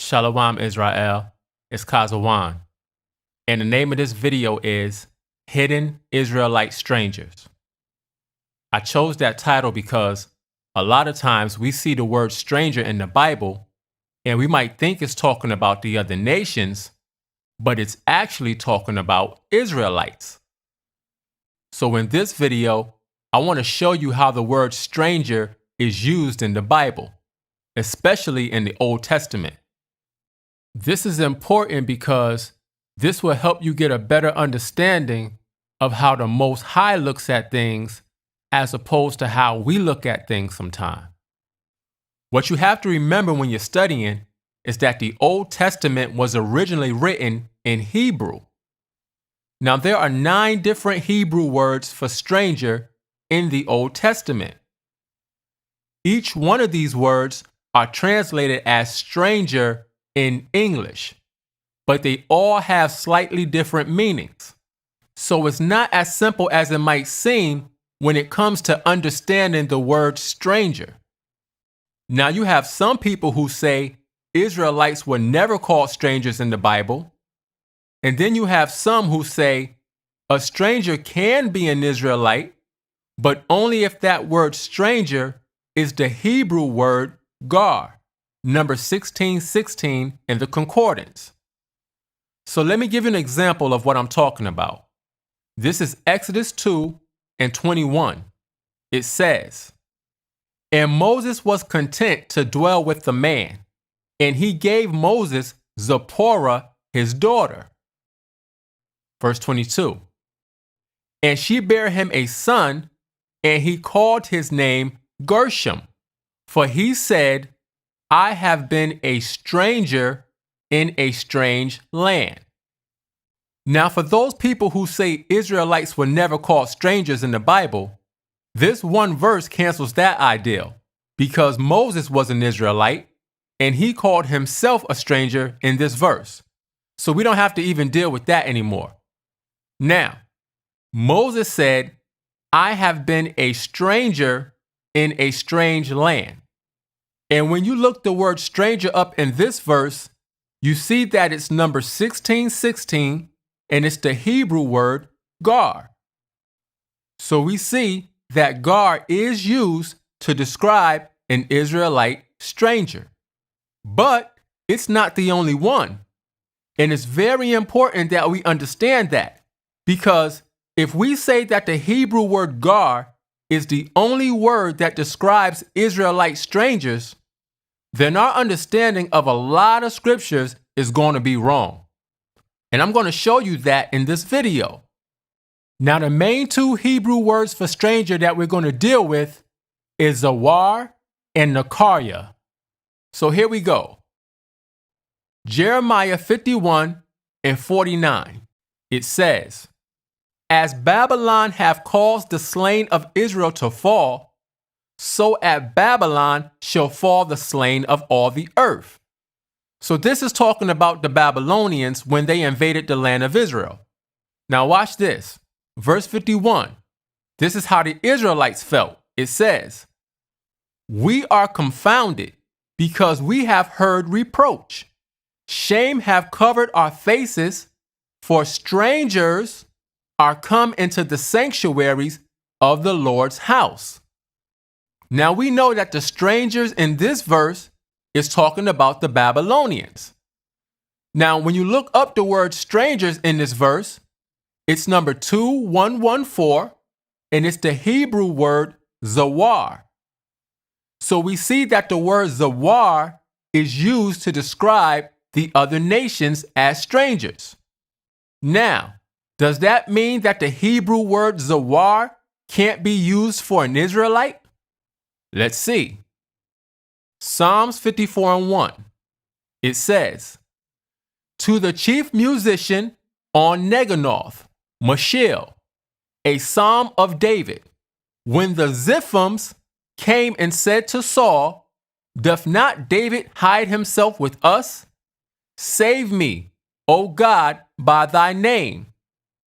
Shalom Israel, it's Kazawan, and the name of this video is Hidden Israelite Strangers. I chose that title because a lot of times we see the word stranger in the Bible and we might think it's talking about the other nations, but it's actually talking about Israelites. So in this video, I want to show you how the word stranger is used in the Bible, especially in the Old Testament. This is important because this will help you get a better understanding of how the Most High looks at things as opposed to how we look at things sometimes. What you have to remember when you're studying is that the Old Testament was originally written in Hebrew. Now, there are 9 different Hebrew words for stranger in the Old Testament. Each one of these words are translated as stranger in English, but they all have slightly different meanings. So it's not as simple as it might seem when it comes to understanding the word stranger. Now you have some people who say Israelites were never called strangers in the Bible, and then you have some who say a stranger can be an Israelite, but only if that word stranger is the Hebrew word gar, number 1616 in the concordance. So let me give you an example of what I'm talking about. This is Exodus 2:21. It says, "And Moses was content to dwell with the man, and he gave Moses Zipporah his daughter." Verse 22. "And she bare him a son, and he called his name Gershom, for he said, I have been a stranger in a strange land." Now, for those people who say Israelites were never called strangers in the Bible, this one verse cancels that idea because Moses was an Israelite and he called himself a stranger in this verse. So we don't have to even deal with that anymore. Now, Moses said, I have been a stranger in a strange land. And when you look the word stranger up in this verse, you see that it's number 1616 and it's the Hebrew word gar. So we see that gar is used to describe an Israelite stranger. But it's not the only one. And it's very important that we understand that, because if we say that the Hebrew word gar is the only word that describes Israelite strangers, then our understanding of a lot of scriptures is going to be wrong. And I'm going to show you that in this video. Now, the main 2 Hebrew words for stranger that we're going to deal with is zawar and nakarya. So here we go. Jeremiah 51:49. It says, "As Babylon hath caused the slain of Israel to fall, so at Babylon shall fall the slain of all the earth." So this is talking about the Babylonians when they invaded the land of Israel. Now watch this. Verse 51. This is how the Israelites felt. It says, "We are confounded because we have heard reproach. Shame have covered our faces, for strangers are come into the sanctuaries of the Lord's house." Now we know that the strangers in this verse is talking about the Babylonians. Now, when you look up the word strangers in this verse, it's number 2114, and it's the Hebrew word zawar. So we see that the word zawar is used to describe the other nations as strangers. Now, does that mean that the Hebrew word zawar can't be used for an Israelite? Let's see. Psalms 54:1. It says, "To the chief musician on Neganoth, Mashiel, a psalm of David, when the Ziphims came and said to Saul, Doth not David hide himself with us? Save me, O God, by thy name,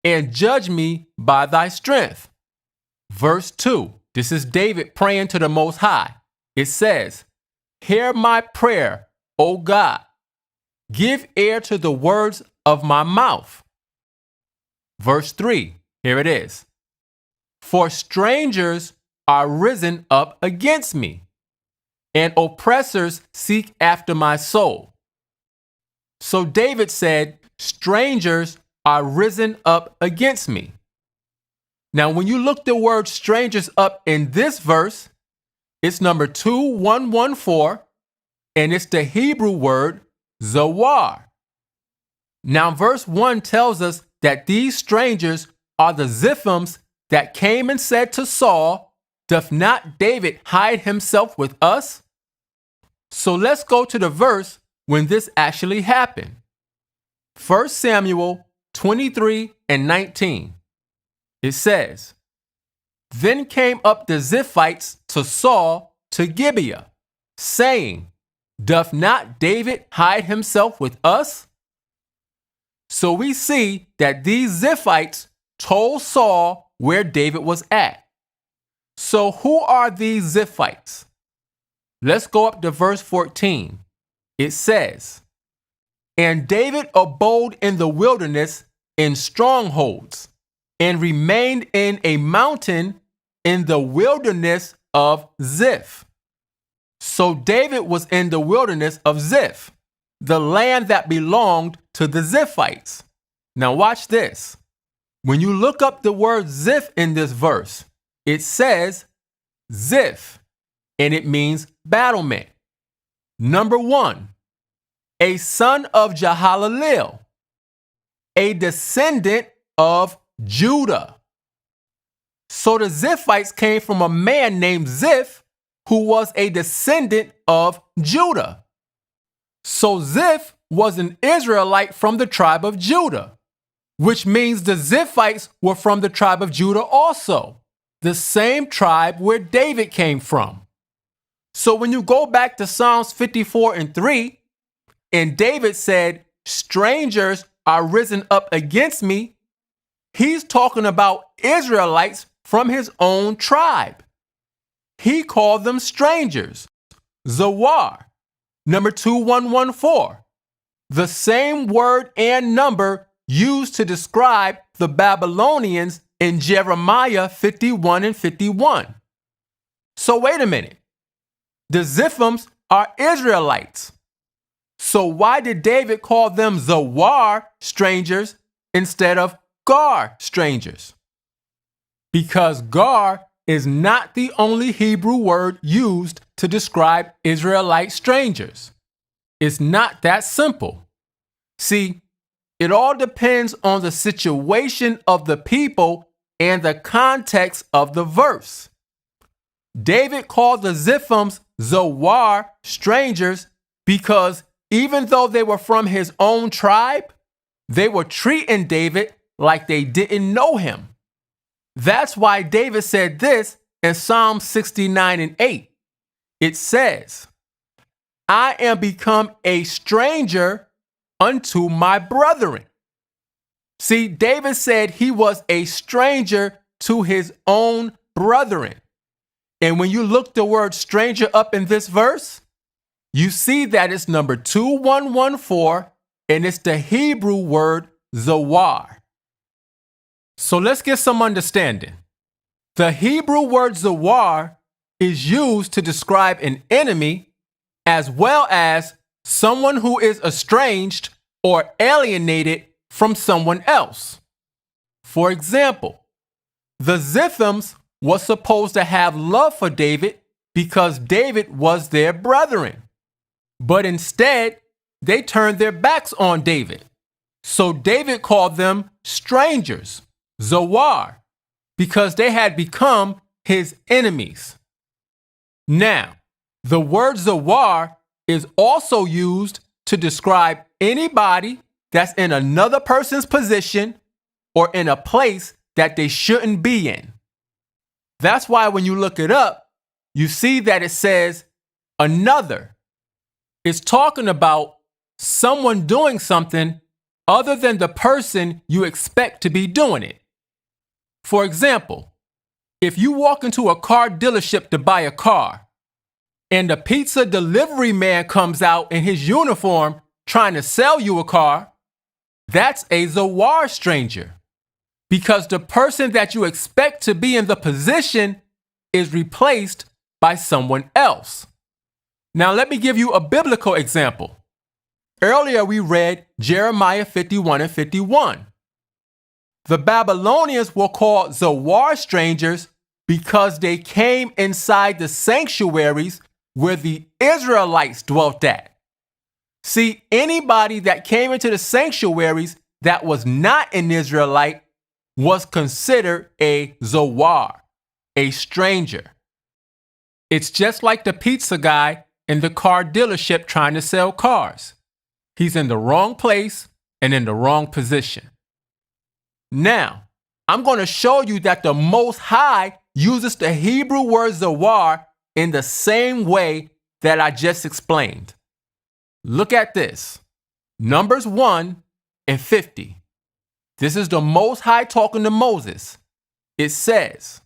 and judge me by thy strength." Verse 2. This is David praying to the Most High. It says, "Hear my prayer, O God. Give ear to the words of my mouth. Verse 3, here it is. For strangers are risen up against me, and oppressors seek after my soul. So David said, strangers are risen up against me. Now, when you look the word strangers up in this verse, it's number 2114, and it's the Hebrew word zawar. Now, verse 1 tells us that these strangers are the Ziphims that came and said to Saul, doth not David hide himself with us? So let's go to the verse when this actually happened. 1 Samuel 23:19. It says, Then came up the Ziphites to Saul to Gibeah, saying, Doth not David hide himself with us? So we see that these Ziphites told Saul where David was at. So who are these Ziphites? Let's go up to verse 14. It says, And David abode in the wilderness in strongholds, and remained in a mountain in the wilderness of Ziph. So David was in the wilderness of Ziph, the land that belonged to the Ziphites. Now watch this. When you look up the word Ziph in this verse, it says Ziph, and it means battlement. Number 1, a son of Jehalalel, a descendant of Judah. So the Ziphites came from a man named Ziph, who was a descendant of Judah. So Ziph was an Israelite from the tribe of Judah, which means the Ziphites were from the tribe of Judah also, the same tribe where David came from. So when you go back to Psalms 54:3, and David said, strangers are risen up against me, he's talking about Israelites from his own tribe. He called them strangers, zawar, number 2114, the same word and number used to describe the Babylonians in Jeremiah 51:51. So wait a minute. The Ziphims are Israelites. So why did David call them zawar, strangers, instead of gar, strangers? Because gar is not the only Hebrew word used to describe Israelite strangers. It's not that simple. See, it all depends on the situation of the people and the context of the verse. David called the Ziphims zawar, strangers, because even though they were from his own tribe, they were treating David like they didn't know him. That's why David said this in Psalm 69:8. It says, I am become a stranger unto my brethren. See, David said he was a stranger to his own brethren. And when you look the word stranger up in this verse, you see that it's number 2114, and it's the Hebrew word zawar. So let's get some understanding. The Hebrew word zawar is used to describe an enemy as well as someone who is estranged or alienated from someone else. For example, the Ziphims was supposed to have love for David because David was their brethren. But instead, they turned their backs on David. So David called them strangers, zawar, because they had become his enemies. Now, the word zawar is also used to describe anybody that's in another person's position or in a place that they shouldn't be in. That's why when you look it up, you see that it says another. It's talking about someone doing something other than the person you expect to be doing it. For example, if you walk into a car dealership to buy a car, and the pizza delivery man comes out in his uniform trying to sell you a car, that's a Zawar stranger, because the person that you expect to be in the position is replaced by someone else. Now, let me give you a biblical example. Earlier, we read Jeremiah 51 and 51. The Babylonians were called Zawar strangers because they came inside the sanctuaries where the Israelites dwelt at. See, anybody that came into the sanctuaries that was not an Israelite was considered a Zawar, a stranger. It's just like the pizza guy in the car dealership trying to sell cars. He's in the wrong place and in the wrong position. Now, I'm going to show you that the Most High uses the Hebrew word Zawar in the same way that I just explained. Look at this. Numbers 1 and 50. This is the Most High talking to Moses. It says,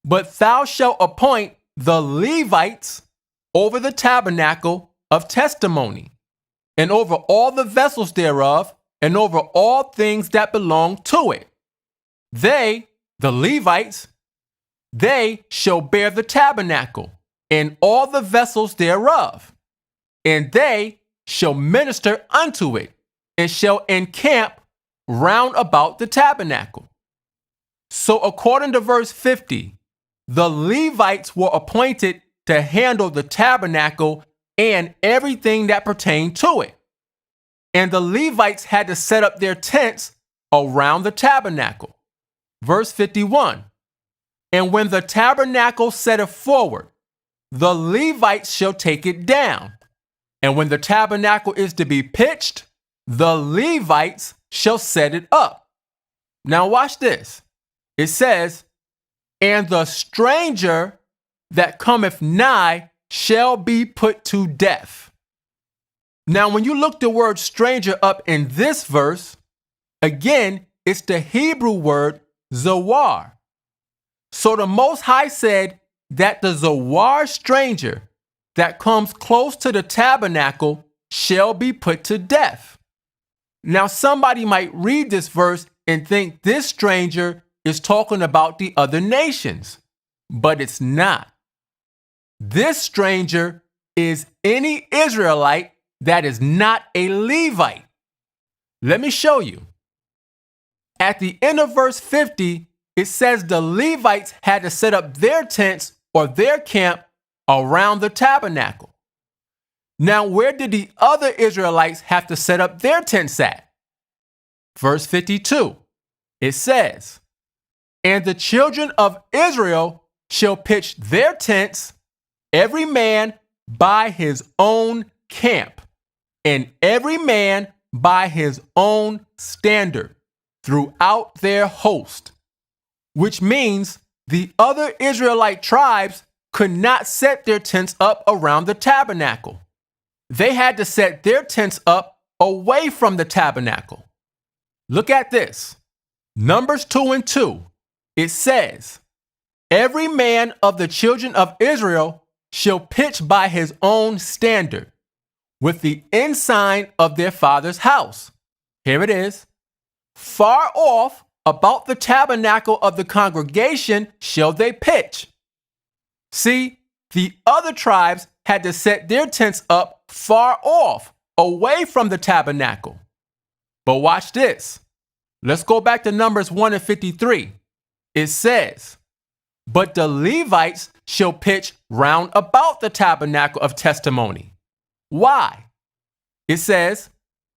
"But thou shalt appoint the Levites over the tabernacle of testimony, and over all the vessels thereof, and over all things that belong to it. They, the Levites, they shall bear the tabernacle, and all the vessels thereof, and they shall minister unto it, and shall encamp round about the tabernacle." So according to verse 50, the Levites were appointed to handle the tabernacle and everything that pertained to it. And the Levites had to set up their tents around the tabernacle. Verse 51, "And when the tabernacle setteth forward, the Levites shall take it down. And when the tabernacle is to be pitched, the Levites shall set it up." Now watch this. It says, "And the stranger that cometh nigh shall be put to death." Now, when you look the word stranger up in this verse, again, it's the Hebrew word Zawar. So the Most High said that the Zawar stranger that comes close to the tabernacle shall be put to death. Now, somebody might read this verse and think this stranger is talking about the other nations, but it's not. This stranger is any Israelite that is not a Levite. Let me show you. At the end of verse 50, it says the Levites had to set up their tents or their camp around the tabernacle. Now, where did the other Israelites have to set up their tents at? Verse 52, it says, "And the children of Israel shall pitch their tents, every man by his own camp, and every man by his own standard throughout their host," which means the other Israelite tribes could not set their tents up around the tabernacle. They had to set their tents up away from the tabernacle. Look at this. Numbers 2 and 2. It says, "Every man of the children of Israel shall pitch by his own standard, with the ensign of their father's house." Here it is. "Far off about the tabernacle of the congregation shall they pitch." See, the other tribes had to set their tents up far off, away from the tabernacle. But watch this. Let's go back to Numbers 1 and 53. It says, "But the Levites shall pitch round about the tabernacle of testimony." Why? It says,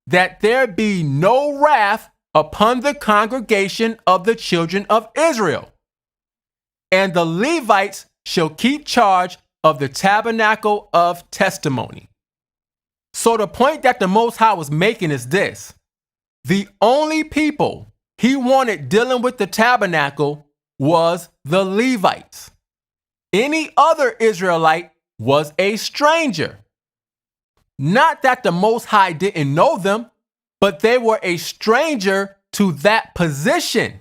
"That there be no wrath upon the congregation of the children of Israel. And the Levites shall keep charge of the tabernacle of testimony." So the point that the Most High was making is this. The only people he wanted dealing with the tabernacle was the Levites. Any other Israelite was a stranger. Not that the Most High didn't know them, but they were a stranger to that position.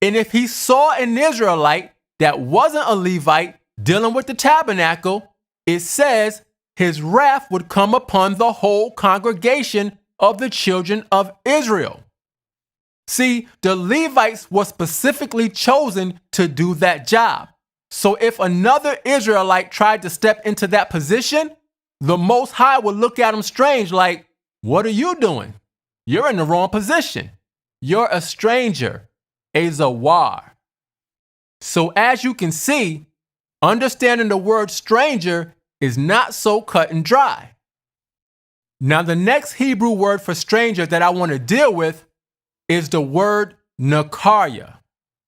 And if he saw an Israelite that wasn't a Levite dealing with the tabernacle, it says his wrath would come upon the whole congregation of the children of Israel. See, the Levites were specifically chosen to do that job. So if another Israelite tried to step into that position, the Most High would look at him strange like, "What are you doing? You're in the wrong position. You're a stranger, a zawar." So as you can see, understanding the word stranger is not so cut and dry. Now the next Hebrew word for stranger that I want to deal with is the word Nakarya,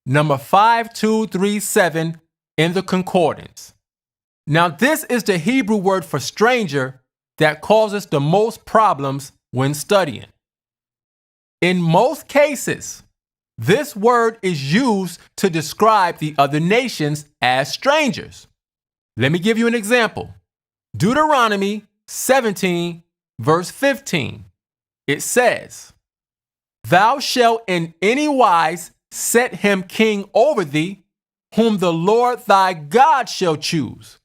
number 5237 in the concordance. Now this is the Hebrew word for stranger that causes the most problems when studying. In most cases, this word is used to describe the other nations as strangers. Let me give you an example. Deuteronomy 17, verse 15. It says, "Thou shalt in any wise set him king over thee, whom the Lord thy God shall choose.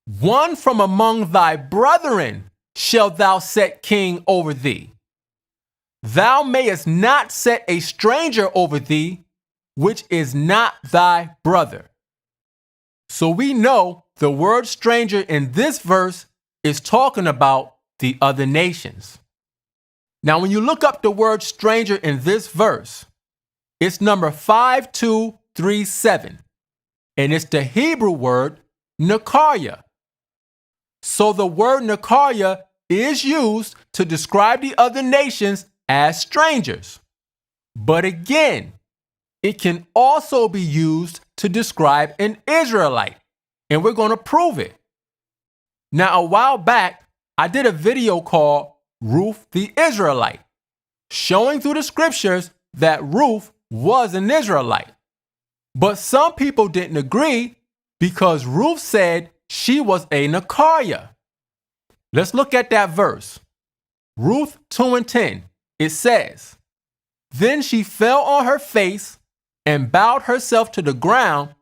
One from among thy brethren shalt thou set king over thee. Thou mayest not set a stranger over thee, which is not thy brother." So we know the word stranger in this verse is talking about the other nations. Now, when you look up the word stranger in this verse, it's number 5237, and it's the Hebrew word Nakarya. So the word Nakarya is used to describe the other nations as strangers. But again, it can also be used to describe an Israelite, and we're going to prove it. Now, a while back, I did a video called Ruth the Israelite, showing through the scriptures that Ruth was an Israelite. But some people didn't agree because Ruth said she was a Nakarya. Let's look at that verse. Ruth 2:10. It says, "Then she fell on her face and bowed herself to the ground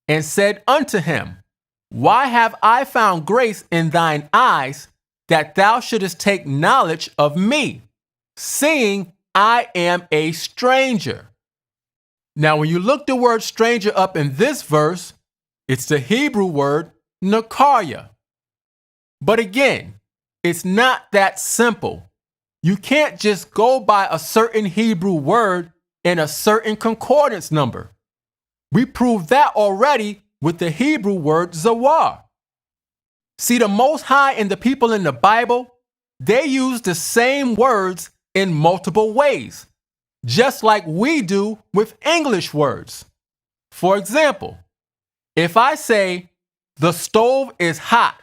and said unto him, Why have I found grace in thine eyes, that thou shouldest take knowledge of me, seeing I am a stranger?" Now, when you look the word stranger up in this verse, it's the Hebrew word Nakarya. But again, it's not that simple. You can't just go by a certain Hebrew word and a certain concordance number. We proved that already with the Hebrew word zawar. See, the Most High and the people in the Bible, they use the same words in multiple ways, just like we do with English words. For example, if I say, "The stove is hot,"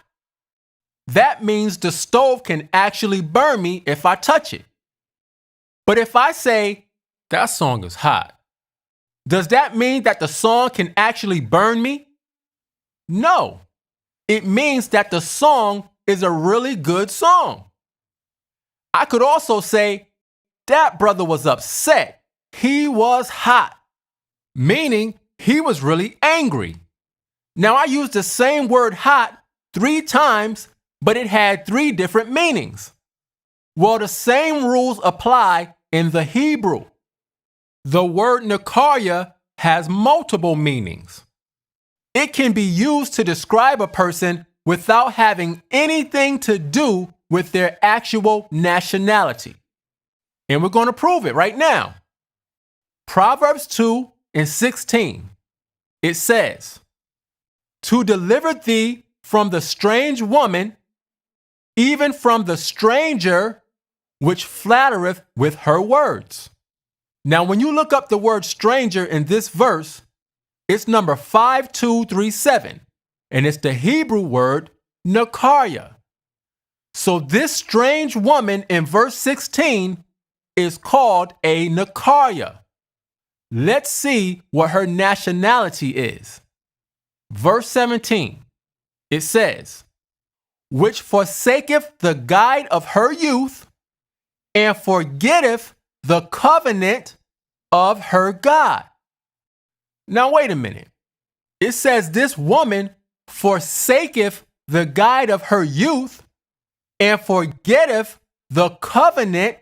that means the stove can actually burn me if I touch it. But if I say, "That song is hot," does that mean that the song can actually burn me? No. It means that the song is a really good song. I could also say, "That brother was upset. He was hot," meaning he was really angry. Now, I used the same word hot 3 times, but it had 3 different meanings. Well, the same rules apply in the Hebrew. The word Nakarya has multiple meanings. It can be used to describe a person without having anything to do with their actual nationality. And we're going to prove it right now. Proverbs 2:16. It says, "To deliver thee from the strange woman, even from the stranger which flattereth with her words." Now, when you look up the word stranger in this verse, it's number 5237, and it's the Hebrew word Nakarya. So this strange woman in verse 16 is called a Nakarya. Let's see what her nationality is. Verse 17, it says, "Which forsaketh the guide of her youth, and forgetteth the covenant of her God." Now, wait a minute. It says this woman forsaketh the guide of her youth. and forgetteth the covenant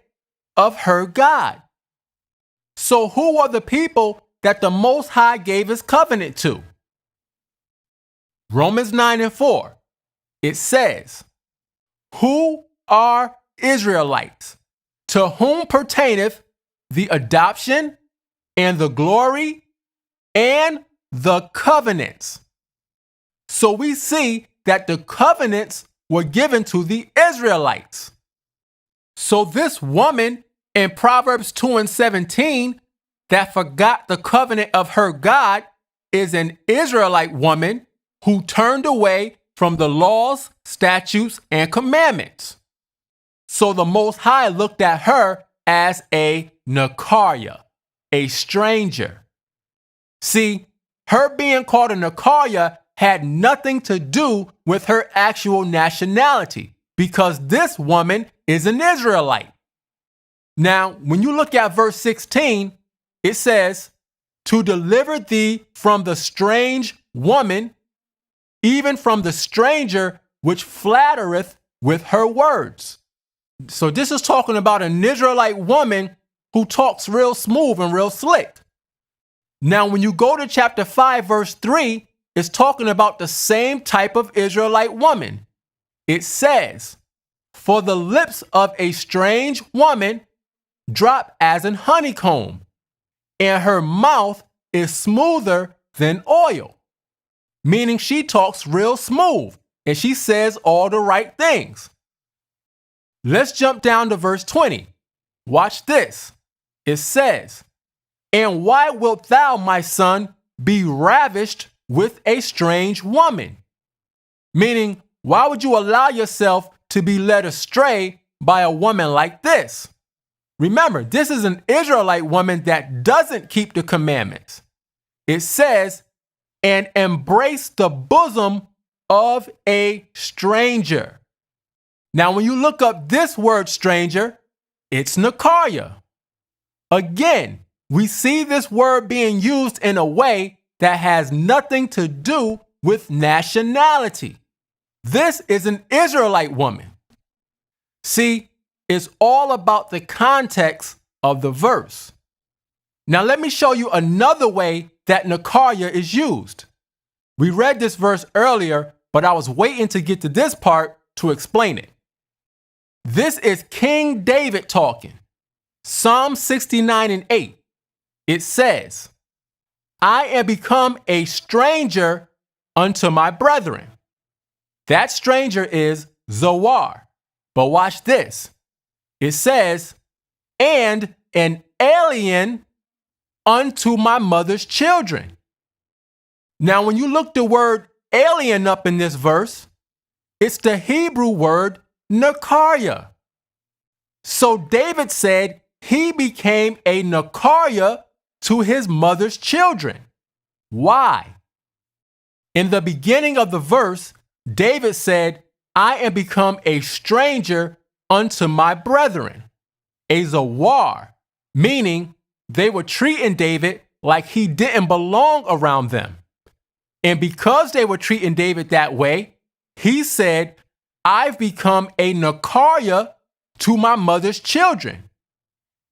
of her God. So who are the people that the Most High gave his covenant to? Romans 9:4. It says, who are Israelites, to whom pertaineth the adoption and the glory and the covenants. So we see that the covenants were given to the Israelites. So this woman in Proverbs 2:17 that forgot the covenant of her God is an Israelite woman who turned away from the laws, statutes, and commandments. So the Most High looked at her as a Nakariah, a stranger. See, her being called a Nakariah had nothing to do with her actual nationality, because this woman is an Israelite. Now, when you look at verse 16, it says, to deliver thee from the strange woman, even from the stranger which flattereth with her words. So this is talking about an Israelite woman who talks real smooth and real slick. Now, when you go to chapter 5, verse 3, it's talking about the same type of Israelite woman. It says, for the lips of a strange woman drop as an honeycomb, and her mouth is smoother than oil. Meaning she talks real smooth and she says all the right things. Let's jump down to verse 20. Watch this. It says, and why wilt thou, my son, be ravished with a strange woman? Meaning, why would you allow yourself to be led astray by a woman like this? Remember, this is an Israelite woman that doesn't keep the commandments. It says, and embrace the bosom of a stranger. Now, when you look up this word stranger, it's Nakariah. Again, we see this word being used in a way that has nothing to do with nationality. This is an Israelite woman. See, it's all about the context of the verse. Now, let me show you another way that Nakariah is used. We read this verse earlier, but I was waiting to get to this part to explain it. This is King David talking. Psalm 69:8. It says, I am become a stranger unto my brethren. That stranger is Zoar. But watch this. It says, and an alien unto my mother's children. Now, when you look the word alien up in this verse, it's the Hebrew word Nakariah. So David said he became a Nakariah to his mother's children. Why? In the beginning of the verse, David said, I am become a stranger unto my brethren, a Zawar, meaning they were treating David like he didn't belong around them. And because they were treating David that way, he said, I've become a Nakariah to my mother's children,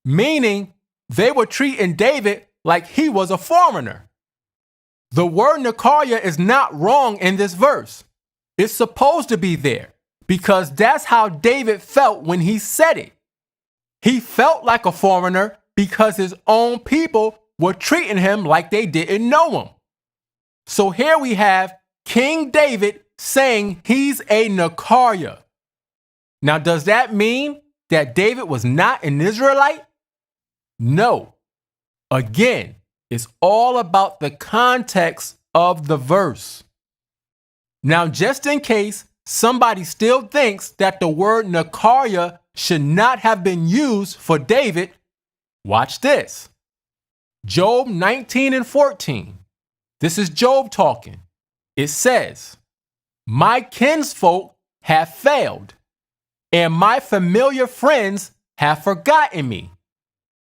meaning they were treating David like he was a foreigner. The word Nakariah is not wrong in this verse. It's supposed to be there because that's how David felt when he said it. He felt like a foreigner because his own people were treating him like they didn't know him. So here we have King David saying he's a Nakariah. Now, does that mean that David was not an Israelite? No. Again, it's all about the context of the verse. Now, just in case somebody still thinks that the word Nakariah should not have been used for David, watch this. Job 19:14. This is Job talking. It says, my kinsfolk have failed, and my familiar friends have forgotten me.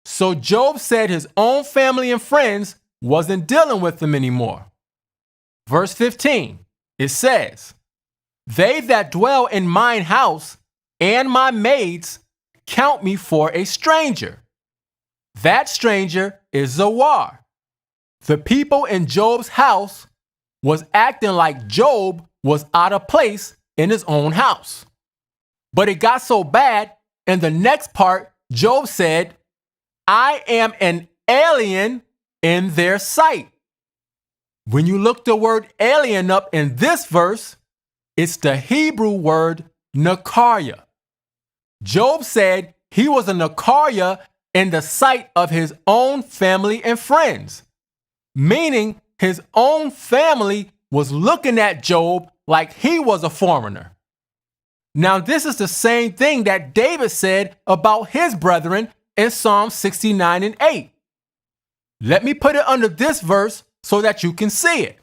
So Job said his own family and friends wasn't dealing with him anymore. Verse 15, it says, they that dwell in mine house and my maids count me for a stranger. That stranger is Zawar. The people in Job's house was acting like Job was out of place in his own house. But it got so bad, in the next part, Job said, I am an alien in their sight. When you look the word alien up in this verse, it's the Hebrew word Nakarya. Job said he was a Nakarya in the sight of his own family and friends, meaning his own family was looking at Job like he was a foreigner. Now, this is the same thing that David said about his brethren in Psalm 69 and 8. Let me put it under this verse so that you can see it.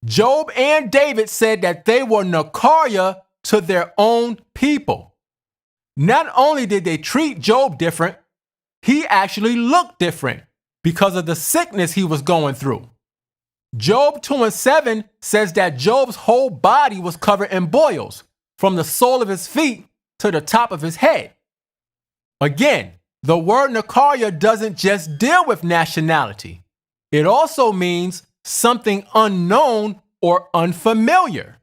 Job and David said that they were Nakarya to their own people. Not only did they treat Job different, he actually looked different because of the sickness he was going through. Job 2 and 7 says that Job's whole body was covered in boils, from the sole of his feet to the top of his head. Again, the word Nakarya doesn't just deal with nationality. It also means something unknown or unfamiliar.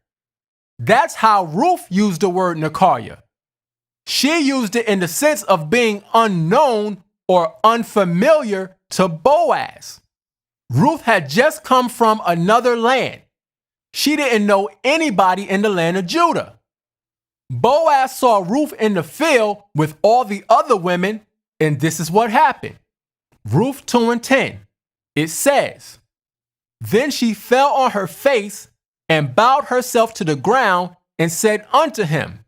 That's how Ruth used the word Nakarya. She used it in the sense of being unknown or unfamiliar to Boaz. Ruth had just come from another land. She didn't know anybody in the land of Judah. Boaz saw Ruth in the field with all the other women, and this is what happened. Ruth 2 and 10. It says, Then she fell on her face and bowed herself to the ground and said unto him,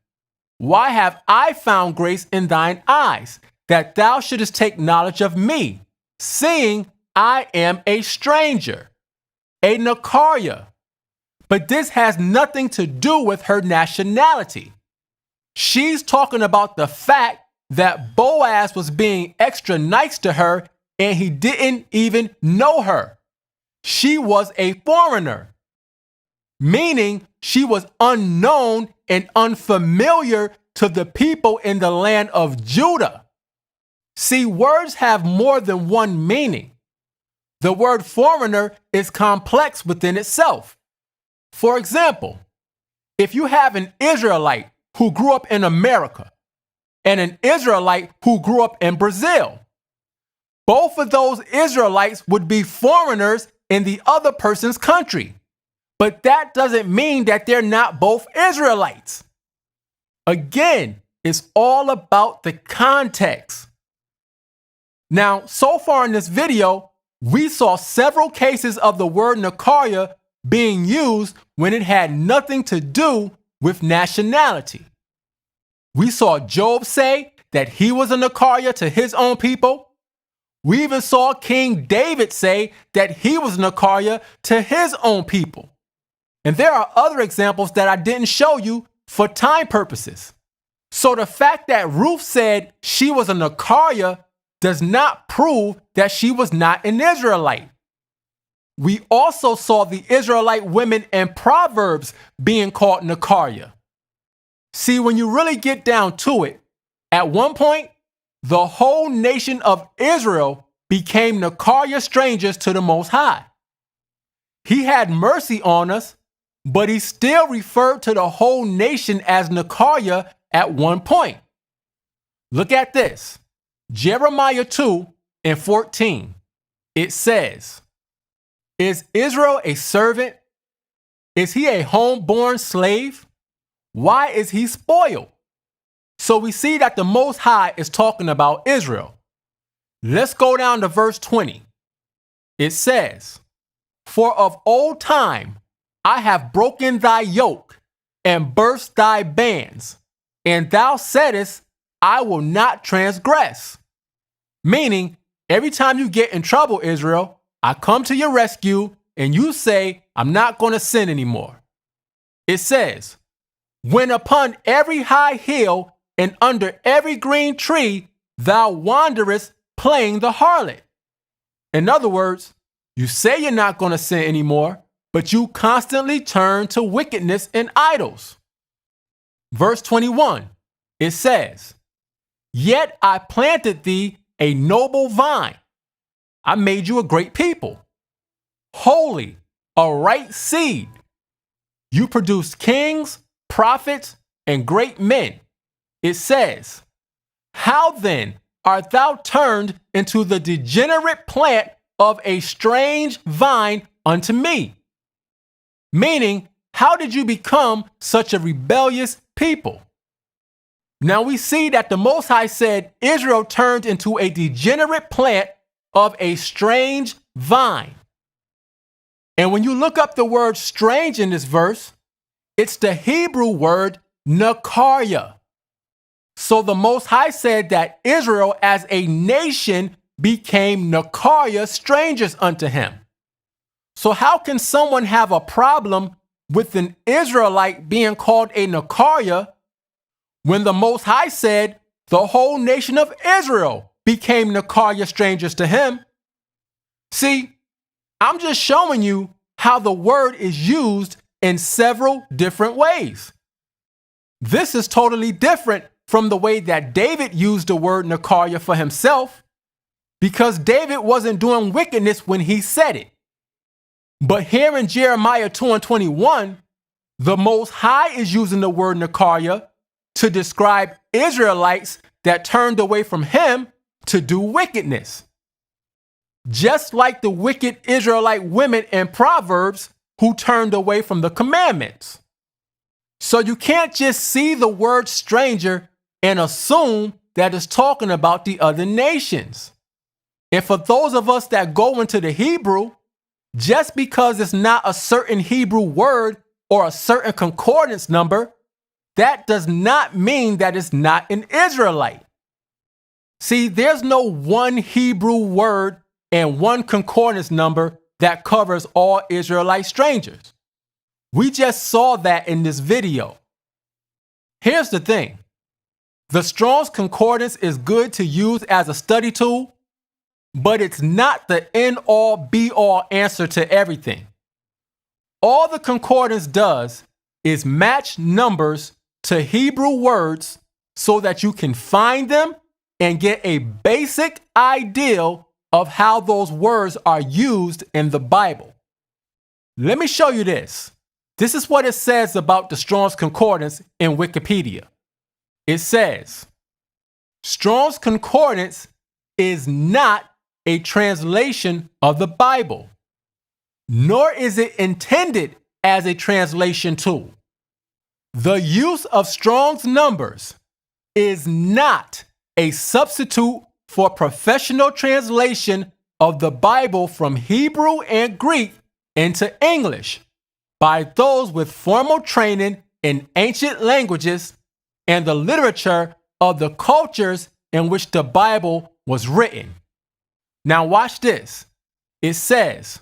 Why have I found grace in thine eyes, that thou shouldest take knowledge of me, seeing I am a stranger, a Nakarya? But this has nothing to do with her nationality. She's talking about the fact that Boaz was being extra nice to her and he didn't even know her. She was a foreigner, meaning she was unknown and unfamiliar to the people in the land of Judah. See, words have more than one meaning. The word foreigner is complex within itself. For example, if you have an Israelite who grew up in America and an Israelite who grew up in Brazil, both of those Israelites would be foreigners in the other person's country. But that doesn't mean that they're not both Israelites. Again, it's all about the context. Now, so far in this video, we saw several cases of the word Nakarya being used when it had nothing to do with nationality. We saw Job say that he was a Nakarya to his own people. We even saw King David say that he was Nakarya to his own people. And there are other examples that I didn't show you for time purposes. So the fact that Ruth said she was a Nakarya does not prove that she was not an Israelite. We also saw the Israelite women in Proverbs being called Nakarya. See, when you really get down to it, at one point, the whole nation of Israel became Nakarya strangers to the Most High. He had mercy on us, but he still referred to the whole nation as Nakarya at one point. Look at this. Jeremiah 2 and 14. It says, Is Israel a servant? Is he a homeborn slave? Why is he spoiled? So we see that the Most High is talking about Israel. Let's go down to verse 20. It says, For of old time I have broken thy yoke and burst thy bands, and thou saidest, I will not transgress. Meaning, every time you get in trouble, Israel, I come to your rescue and you say, I'm not going to sin anymore. It says, When upon every high hill and under every green tree thou wanderest playing the harlot. In other words, you say you're not going to sin anymore, but you constantly turn to wickedness and idols. Verse 21, it says, "Yet I planted thee a noble vine. I made you a great people, holy, a right seed. You produced kings, prophets, and great men." It says, "How then art thou turned into the degenerate plant of a strange vine unto me?" Meaning, how did you become such a rebellious people? Now we see that the Most High said Israel turned into a degenerate plant of a strange vine. And when you look up the word strange in this verse, it's the Hebrew word nakarya. So the Most High said that Israel as a nation became nakarya, strangers unto him. So how can someone have a problem with an Israelite being called a nakarya when the Most High said the whole nation of Israel became nakarya, strangers to him? See, I'm just showing you how the word is used in several different ways. This is totally different from the way that David used the word nakarya for himself, because David wasn't doing wickedness when he said it. But here in Jeremiah 2:21, the Most High is using the word nakarya to describe Israelites that turned away from him to do wickedness. Just like the wicked Israelite women in Proverbs who turned away from the commandments. So you can't just see the word stranger and assume that it's talking about the other nations. And for those of us that go into the Hebrew, just because it's not a certain Hebrew word or a certain concordance number, that does not mean that it's not an Israelite. See, there's no one Hebrew word and one concordance number that covers all Israelite strangers. We just saw that in this video. Here's the thing. The Strong's Concordance is good to use as a study tool, but it's not the end-all, be-all answer to everything. All the concordance does is match numbers to Hebrew words so that you can find them and get a basic idea of how those words are used in the Bible. Let me show you this. This is what it says about the Strong's Concordance in Wikipedia. It says, Strong's Concordance is not a translation of the Bible, nor is it intended as a translation tool. The use of Strong's numbers is not a substitute for professional translation of the Bible from Hebrew and Greek into English by those with formal training in ancient languages and the literature of the cultures in which the Bible was written. Now watch this. It says,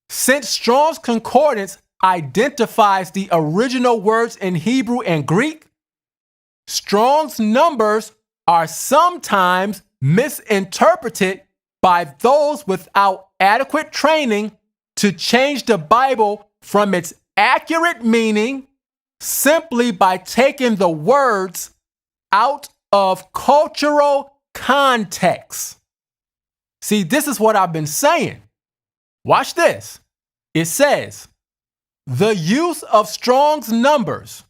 since Strong's Concordance identifies the original words in Hebrew and Greek, Strong's numbers are sometimes misinterpreted by those without adequate training to change the Bible from its accurate meaning simply by taking the words out of cultural context. See, this is what I've been saying. Watch this. It says, the use of Strong's numbers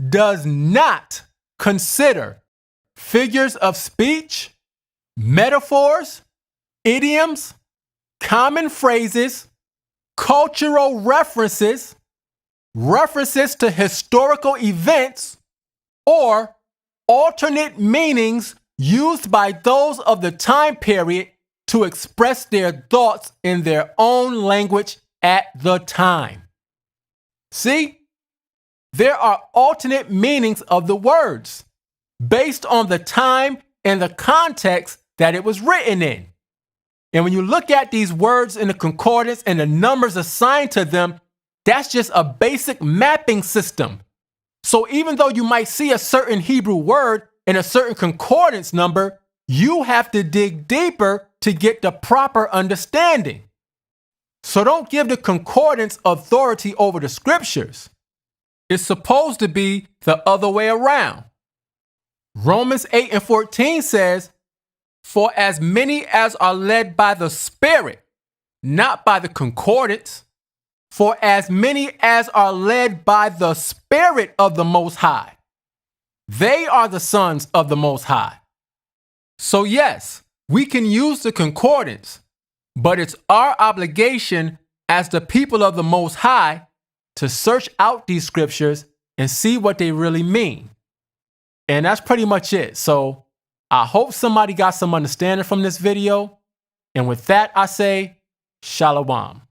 does not consider figures of speech, metaphors, idioms, common phrases, cultural references, references to historical events, or alternate meanings used by those of the time period to express their thoughts in their own language at the time. See, there are alternate meanings of the words based on the time and the context that it was written in. And when you look at these words in the concordance and the numbers assigned to them, that's just a basic mapping system. So even though you might see a certain Hebrew word and a certain concordance number, you have to dig deeper to get the proper understanding. So don't give the concordance authority over the scriptures. It's supposed to be the other way around. Romans 8:14 says, "For as many as are led by the Spirit, not by the concordance, for as many as are led by the Spirit of the Most High, they are the sons of the Most High." So yes, we can use the concordance, but it's our obligation as the people of the Most High to search out these scriptures and see what they really mean. And that's pretty much it. So I hope somebody got some understanding from this video. And with that, I say, Shalom.